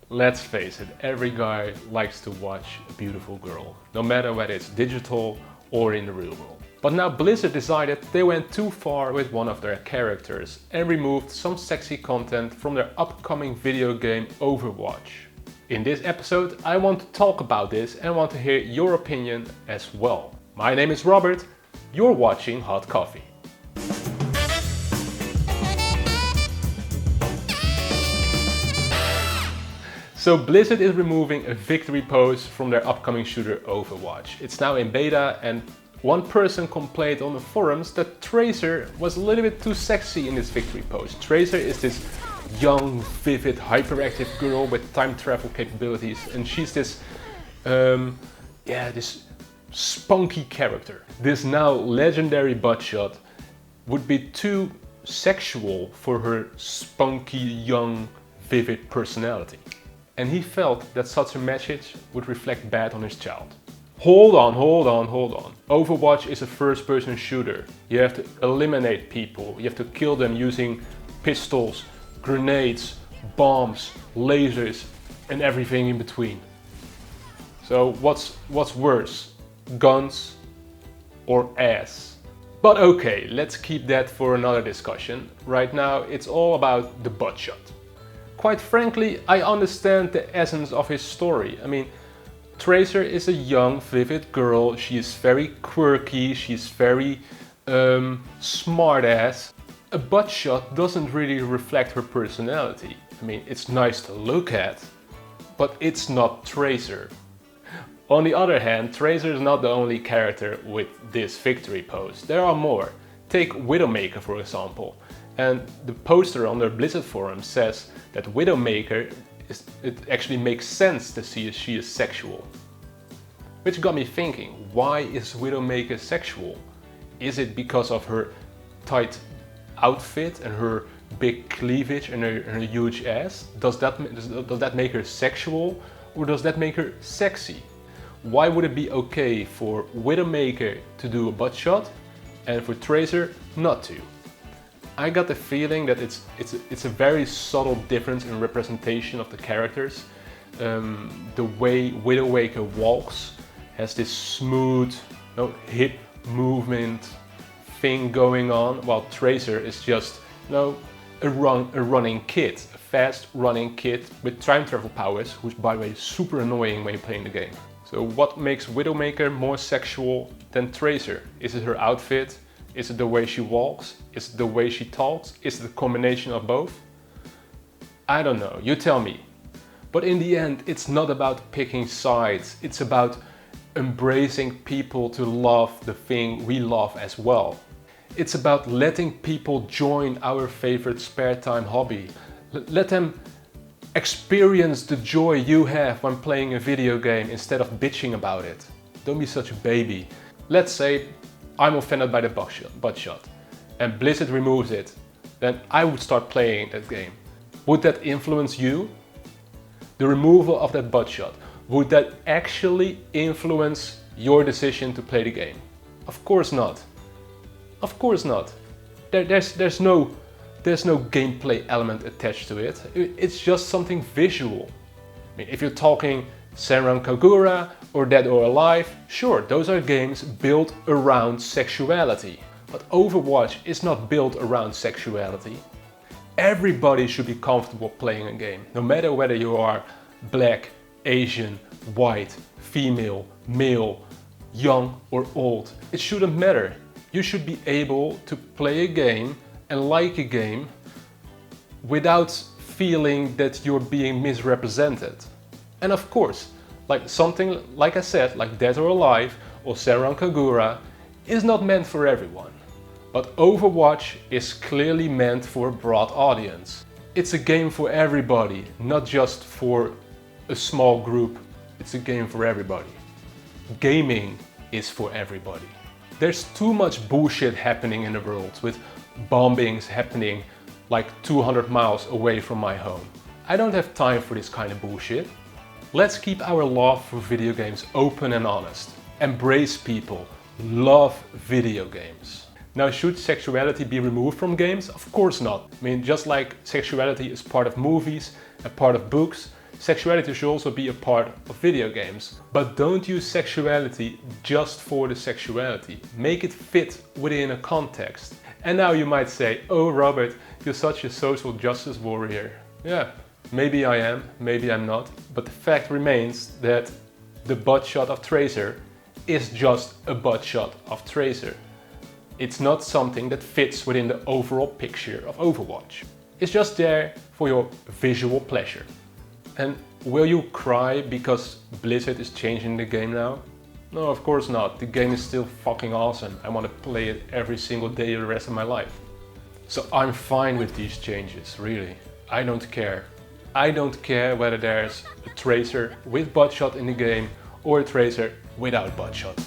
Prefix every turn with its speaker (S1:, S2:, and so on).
S1: Let's face it, every guy likes to watch a beautiful girl, no matter whether it's digital or in the real world. But now Blizzard decided they went too far with one of their characters and removed some sexy content from their upcoming video game Overwatch. In this episode, I want to talk about this and want to hear your opinion as well. My name is Robert, you're watching Hot Coffee. So Blizzard is removing a victory pose from their upcoming shooter Overwatch. It's now in beta and one person complained on the forums that Tracer was a little bit too sexy in this victory pose. Tracer is this young, vivid, hyperactive girl with time travel capabilities, and she's this, this spunky character. This now legendary butt shot would be too sexual for her spunky, young, vivid personality. And he felt that such a message would reflect bad on his child. Hold on. Overwatch is a first-person shooter. You have to eliminate people. You have to kill them using pistols, grenades, bombs, lasers, and everything in between. So what's worse, guns or ass? But okay, let's keep that for another discussion. Right now, it's all about the butt shot. Quite frankly, I understand the essence of his story. I mean, Tracer is a young, vivid girl. She is very quirky. She's very smart-ass. A butt shot doesn't really reflect her personality. I mean, it's nice to look at, but it's not Tracer. On the other hand, Tracer is not the only character with this victory pose. There are more. Take Widowmaker, for example. And the poster on their Blizzard forum says that Widowmaker, it actually makes sense to see she is sexual. Which got me thinking, why is Widowmaker sexual? Is it because of her tight outfit and her big cleavage and her huge ass? Does that make her sexual, or does that make her sexy? Why would it be okay for Widowmaker to do a butt shot and for Tracer not to? I got the feeling that it's a very subtle difference in representation of the characters. The way Widowmaker walks has this smooth, hip movement thing going on, while Tracer is just, a running kid, a fast running kid with time travel powers, who's by the way super annoying when you're playing the game. So what makes Widowmaker more sexual than Tracer? Is it her outfit? Is it the way she walks? Is it the way she talks? Is it a combination of both? I don't know, you tell me. But in the end, it's not about picking sides. It's about embracing people to love the thing we love as well. It's about letting people join our favorite spare time hobby. Let them experience the joy you have when playing a video game instead of bitching about it. Don't be such a baby. Let's say I'm offended by the butt shot and Blizzard removes it, then I would start playing that game. Would that influence you? The removal of that butt shot, would that actually influence your decision to play the game? Of course not. Of course not. There's no gameplay element attached to it. It's just something visual. I mean, if you're talking Senran Kagura or Dead or Alive, sure, those are games built around sexuality. But Overwatch is not built around sexuality. Everybody should be comfortable playing a game, no matter whether you are black, Asian, white, female, male, young or old. It shouldn't matter. You should be able to play a game and like a game without feeling that you're being misrepresented. And of course, like something like I said, like Dead or Alive or Senran Kagura is not meant for everyone. But Overwatch is clearly meant for a broad audience. It's a game for everybody, not just for a small group. It's a game for everybody. Gaming is for everybody. There's too much bullshit happening in the world, with bombings happening like 200 miles away from my home. I don't have time for this kind of bullshit. Let's keep our love for video games open and honest. Embrace people. Love video games. Now, should sexuality be removed from games? Of course not. I mean, just like sexuality is part of movies and part of books, Sexuality should also be a part of video games. But don't use sexuality just for the sexuality. Make it fit within a context. And now you might say, oh Robert, you're such a social justice warrior. Yeah, maybe I am, maybe I'm not. But the fact remains that the butt shot of Tracer is just a butt shot of Tracer. It's not something that fits within the overall picture of Overwatch. It's just there for your visual pleasure. And will you cry because Blizzard is changing the game now? No, of course not. The game is still fucking awesome. I want to play it every single day the rest of my life. So I'm fine with these changes, really. I don't care. I don't care whether there's a Tracer with butt shot in the game or a Tracer without butt shot.